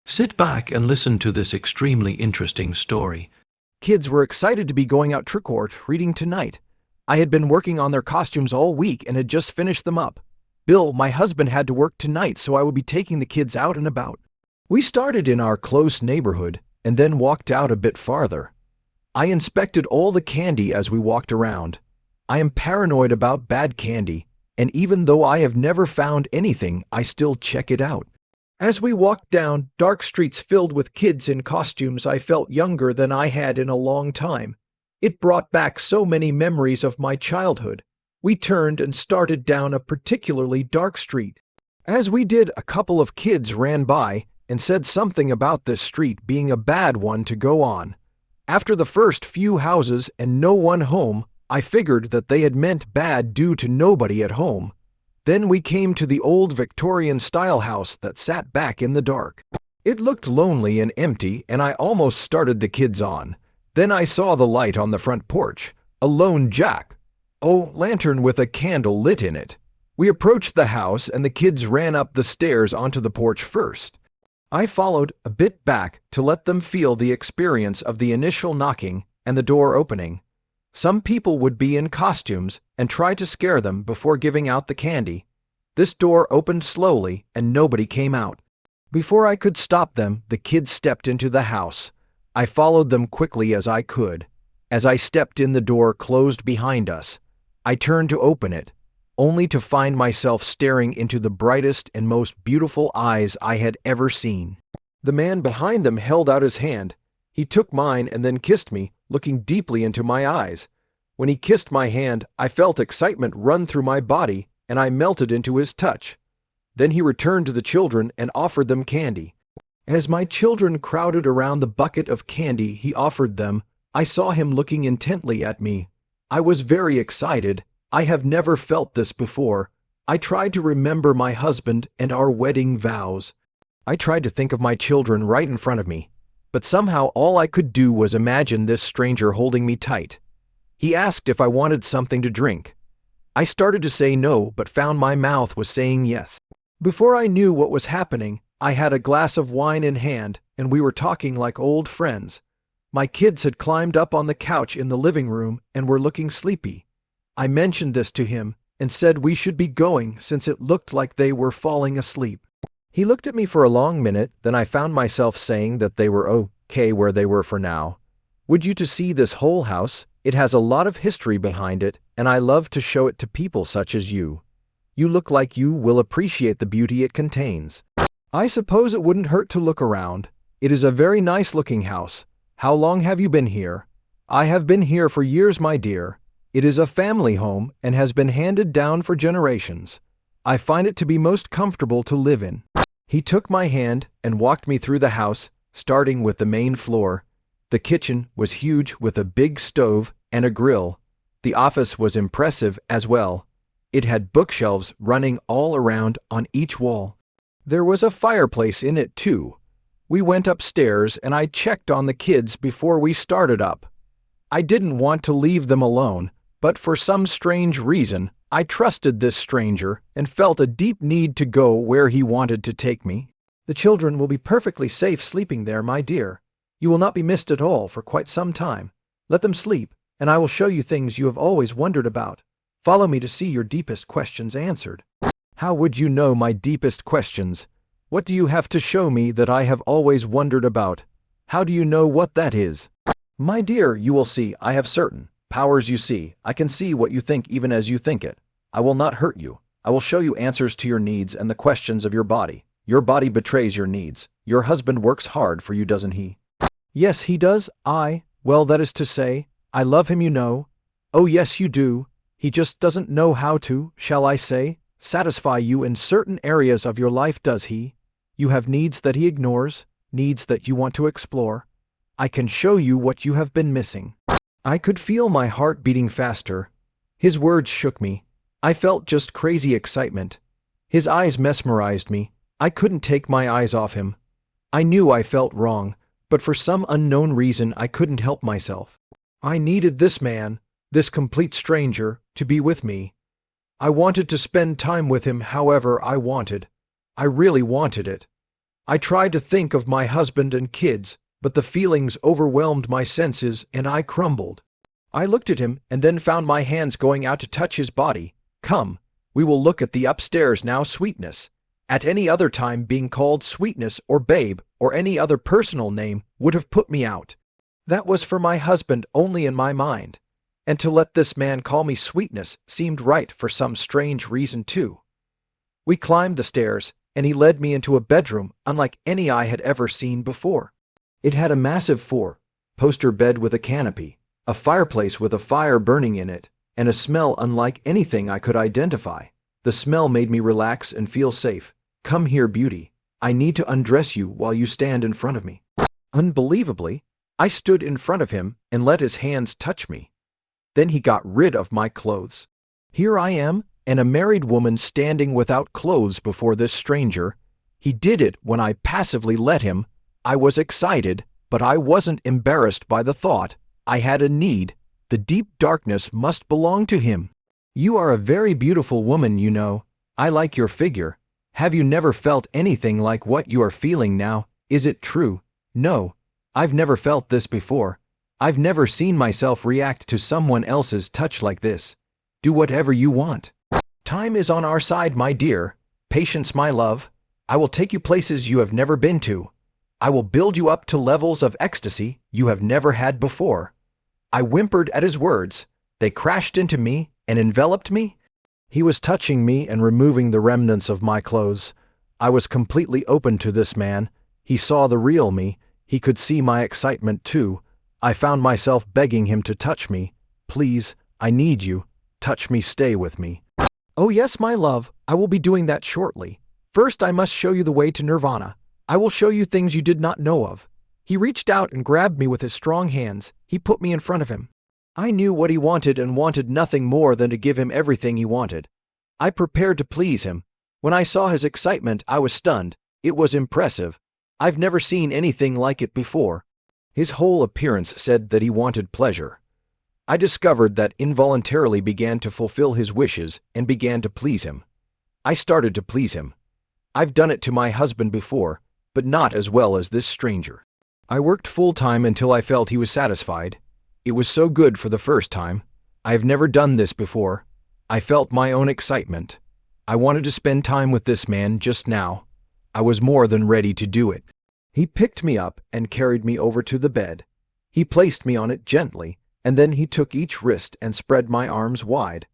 Sit back and listen to this extremely interesting story. Kids were excited to be going out trick-or-treating tonight. I had been working on their costumes all week and had just finished them up. Bill, my husband, had to work tonight, so I would be taking the kids out and about. We started in our close neighborhood and then walked out a bit farther. I inspected all the candy as we walked around. I am paranoid about bad candy, and even though I have never found anything, I still check it out. As we walked down dark streets filled with kids in costumes, I felt younger than I had in a long time. It brought back so many memories of my childhood. We turned and started down a particularly dark street. As we did, a couple of kids ran by and said something about this street being a bad one to go on. After the first few houses and no one home, I figured that they had meant bad due to nobody at home. Then we came to the old Victorian-style house that sat back in the dark. It looked lonely and empty, and I almost started the kids on. Then I saw the light on the front porch, a lone jack. Lantern with a candle lit in it. We approached the house, and the kids ran up the stairs onto the porch first. I followed a bit back to let them feel the experience of the initial knocking and the door opening. Some people would be in costumes and try to scare them before giving out the candy. This door opened slowly and nobody came out. Before I could stop them, the kids stepped into the house. I followed them quickly as I could. As I stepped in, the door closed behind us. I turned to open it, only to find myself staring into the brightest and most beautiful eyes I had ever seen. The man behind them held out his hand. He took mine and then kissed me, looking deeply into my eyes. When he kissed my hand, I felt excitement run through my body, and I melted into his touch. Then he returned to the children and offered them candy. As my children crowded around the bucket of candy he offered them, I saw him looking intently at me. I was very excited. I have never felt this before. I tried to remember my husband and our wedding vows. I tried to think of my children right in front of me, but somehow all I could do was imagine this stranger holding me tight. He asked if I wanted something to drink. I started to say no, but found my mouth was saying yes. Before I knew what was happening, I had a glass of wine in hand, and we were talking like old friends. My kids had climbed up on the couch in the living room and were looking sleepy. I mentioned this to him and said we should be going since it looked like they were falling asleep. He looked at me for a long minute, then I found myself saying that they were okay where they were for now. Would you to see this whole house? It has a lot of history behind it, and I love to show it to people such as you. You look like you will appreciate the beauty it contains. I suppose it wouldn't hurt to look around. It is a very nice-looking house. How long have you been here? I have been here for years, my dear. It is a family home and has been handed down for generations. I find it to be most comfortable to live in. He took my hand and walked me through the house, starting with the main floor. The kitchen was huge with a big stove and a grill. The office was impressive as well. It had bookshelves running all around on each wall. There was a fireplace in it too. We went upstairs and I checked on the kids before we started up. I didn't want to leave them alone, but for some strange reason, I trusted this stranger and felt a deep need to go where he wanted to take me. The children will be perfectly safe sleeping there, my dear. You will not be missed at all for quite some time. Let them sleep, and I will show you things you have always wondered about. Follow me to see your deepest questions answered. How would you know my deepest questions? What do you have to show me that I have always wondered about? How do you know what that is? My dear, you will see, I have certain powers you see. I can see what you think even as you think it. I will not hurt you. I will show you answers to your needs and the questions of your body. Your body betrays your needs. Your husband works hard for you, doesn't he? Yes, he does. Well, that is to say, I love him, you know. Oh, yes, you do. He just doesn't know how to, shall I say, satisfy you in certain areas of your life, does he? You have needs that he ignores, needs that you want to explore. I can show you what you have been missing. I could feel my heart beating faster. His words shook me. I felt just crazy excitement. His eyes mesmerized me. I couldn't take my eyes off him. I knew I felt wrong, but for some unknown reason I couldn't help myself. I needed this man, this complete stranger, to be with me. I wanted to spend time with him however I wanted. I really wanted it. I tried to think of my husband and kids, but the feelings overwhelmed my senses and I crumbled. I looked at him and then found my hands going out to touch his body. Come, we will look at the upstairs now, sweetness. At any other time, being called sweetness or babe or any other personal name would have put me out. That was for my husband only in my mind. And to let this man call me sweetness seemed right for some strange reason too. We climbed the stairs, and he led me into a bedroom unlike any I had ever seen before. It had a massive four-poster bed with a canopy, a fireplace with a fire burning in it, and a smell unlike anything I could identify. The smell made me relax and feel safe. Come here, beauty. I need to undress you while you stand in front of me. Unbelievably, I stood in front of him and let his hands touch me. Then he got rid of my clothes. Here I am, and a married woman standing without clothes before this stranger. He did it when I passively let him. I was excited, but I wasn't embarrassed by the thought. I had a need. The deep darkness must belong to him. You are a very beautiful woman, you know. I like your figure. Have you never felt anything like what you are feeling now? Is it true? No, I've never felt this before. I've never seen myself react to someone else's touch like this. Do whatever you want. Time is on our side, my dear. Patience, my love. I will take you places you have never been to. I will build you up to levels of ecstasy you have never had before. I whimpered at his words. They crashed into me and enveloped me. He was touching me and removing the remnants of my clothes. I was completely open to this man. He saw the real me. He could see my excitement too. I found myself begging him to touch me. Please, I need you. Touch me, stay with me. Oh yes, my love, I will be doing that shortly. First, I must show you the way to nirvana. I will show you things you did not know of. He reached out and grabbed me with his strong hands. He put me in front of him. I knew what he wanted and wanted nothing more than to give him everything he wanted. I prepared to please him. When I saw his excitement, I was stunned. It was impressive. I've never seen anything like it before. His whole appearance said that he wanted pleasure. I discovered that involuntarily began to fulfill his wishes and began to please him. I started to please him. I've done it to my husband before, but not as well as this stranger. I worked full-time until I felt he was satisfied. It was so good for the first time. I have never done this before. I felt my own excitement. I wanted to spend time with this man just now. I was more than ready to do it. He picked me up and carried me over to the bed. He placed me on it gently, and then he took each wrist and spread my arms wide.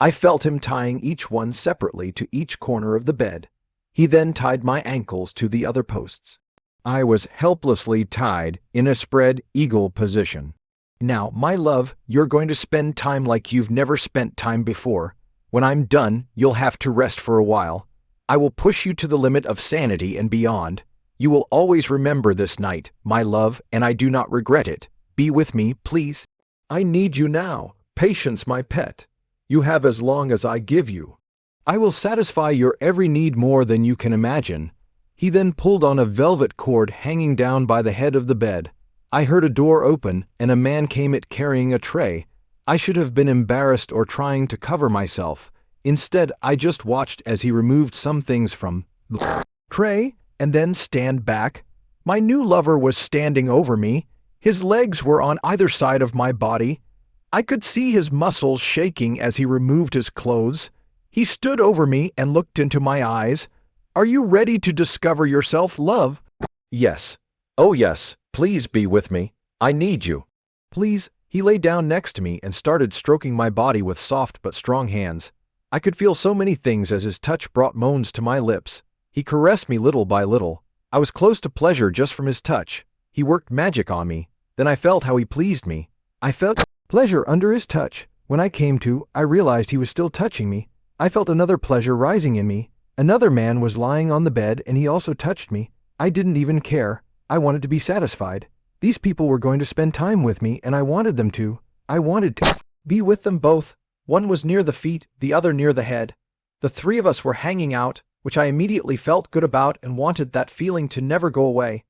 I felt him tying each one separately to each corner of the bed. He then tied my ankles to the other posts. I was helplessly tied in a spread eagle position. Now, my love, you're going to spend time like you've never spent time before. When I'm done, you'll have to rest for a while. I will push you to the limit of sanity and beyond. You will always remember this night, my love, and I do not regret it. Be with me, please. I need you now. Patience, my pet. You have as long as I give you. I will satisfy your every need more than you can imagine. He then pulled on a velvet cord hanging down by the head of the bed. I heard a door open, and a man came in carrying a tray. I should have been embarrassed or trying to cover myself. Instead, I just watched as he removed some things from the tray and then stand back. My new lover was standing over me. His legs were on either side of my body. I could see his muscles shaking as he removed his clothes. He stood over me and looked into my eyes. Are you ready to discover yourself, love? Yes. Oh yes, please be with me. I need you. Please. He lay down next to me and started stroking my body with soft but strong hands. I could feel so many things as his touch brought moans to my lips. He caressed me little by little. I was close to pleasure just from his touch. He worked magic on me. Then I felt how he pleased me. I felt pleasure under his touch. When I came to, I realized he was still touching me. I felt another pleasure rising in me. Another man was lying on the bed and he also touched me. I didn't even care. I wanted to be satisfied. These people were going to spend time with me and I wanted them to. I wanted to be with them both. One was near the feet, the other near the head. The three of us were hanging out, which I immediately felt good about and wanted that feeling to never go away.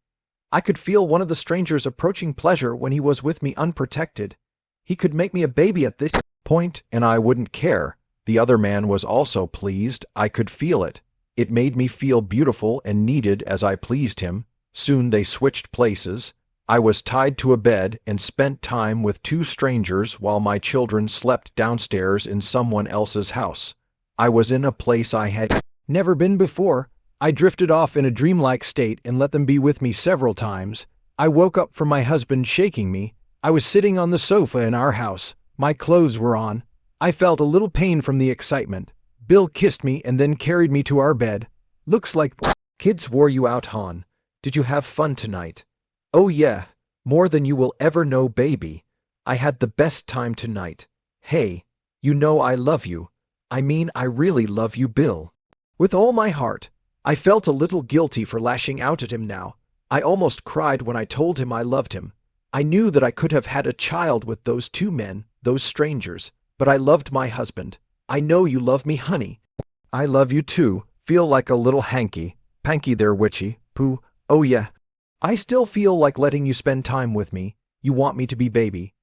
I could feel one of the strangers approaching pleasure when he was with me unprotected. He could make me a baby at this point and I wouldn't care. The other man was also pleased. I could feel it. It made me feel beautiful and needed as I pleased him. Soon they switched places. I was tied to a bed and spent time with two strangers while my children slept downstairs in someone else's house. I was in a place I had never been before. I drifted off in a dreamlike state and let them be with me several times. I woke up from my husband shaking me. I was sitting on the sofa in our house. My clothes were on. I felt a little pain from the excitement. Bill kissed me and then carried me to our bed. Looks like the kids wore you out, hon. Did you have fun tonight? Oh yeah, more than you will ever know, baby. I had the best time tonight. Hey, you know I love you. I mean, I really love you, Bill. With all my heart. I felt a little guilty for lashing out at him now. I almost cried when I told him I loved him. I knew that I could have had a child with those two men, those strangers, but I loved my husband. I know you love me, honey. I love you too. Feel like a little panky there, witchy, poo. Oh yeah. I still feel like letting you spend time with me. You want me to be baby.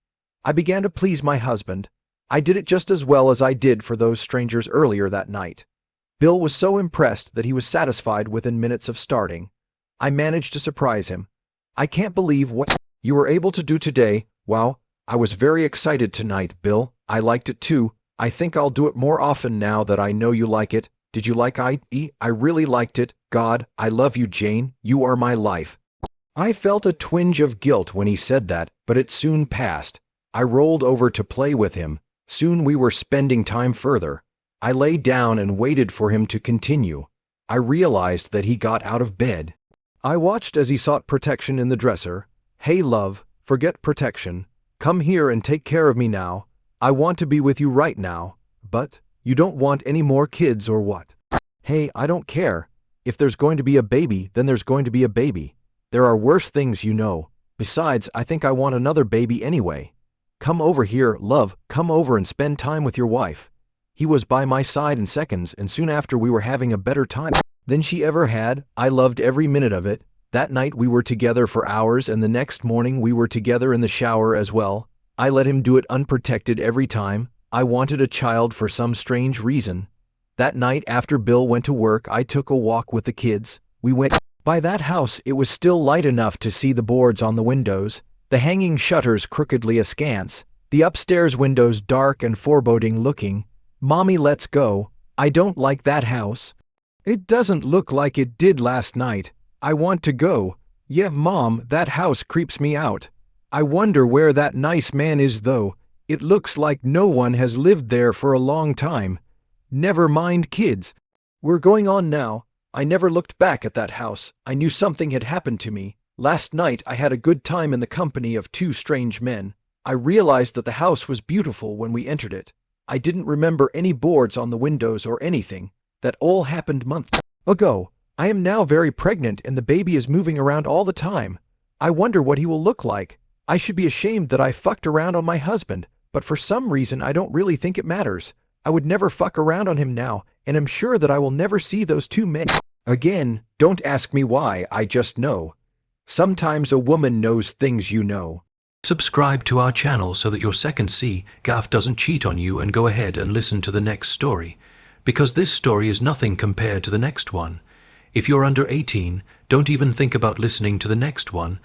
I began to please my husband. I did it just as well as I did for those strangers earlier that night. Bill was so impressed that he was satisfied within minutes of starting. I managed to surprise him. I can't believe what you were able to do today. Wow, I was very excited tonight, Bill. I liked it too. I think I'll do it more often now that I know you like it. Did you like it? I really liked it. God, I love you, Jane. You are my life. I felt a twinge of guilt when he said that, but it soon passed. I rolled over to play with him. Soon we were spending time further. I lay down and waited for him to continue. I realized that he got out of bed. I watched as he sought protection in the dresser. Hey love, forget protection. Come here and take care of me now. I want to be with you right now. But, you don't want any more kids or what? Hey, I don't care. If there's going to be a baby, then there's going to be a baby. There are worse things, you know. Besides, I think I want another baby anyway. Come over here, love, come over and spend time with your wife. He was by my side in seconds, and soon after we were having a better time than she ever had. I loved every minute of it. That night we were together for hours, and the next morning we were together in the shower as well. I let him do it unprotected every time. I wanted a child for some strange reason. That night after Bill went to work, I took a walk with the kids. We went by that house. It was still light enough to see the boards on the windows, the hanging shutters crookedly askance, the upstairs windows dark and foreboding looking. Mommy, let's go. I don't like that house. It doesn't look like it did last night. I want to go. Yeah, Mom, that house creeps me out. I wonder where that nice man is though. It looks like no one has lived there for a long time. Never mind, kids. We're going on now. I never looked back at that house. I knew something had happened to me. Last night I had a good time in the company of two strange men. I realized that the house was beautiful when we entered it. I didn't remember any boards on the windows or anything. That all happened months ago. I am now very pregnant and the baby is moving around all the time. I wonder what he will look like. I should be ashamed that I fucked around on my husband, but for some reason I don't really think it matters. I would never fuck around on him now, and am sure that I will never see those two men again. Don't ask me why, I just know. Sometimes a woman knows things you know. Subscribe to our channel so that your second C gaff doesn't cheat on you, and go ahead and listen to the next story, because this story is nothing compared to the next one. If you're under 18, don't even think about listening to the next one.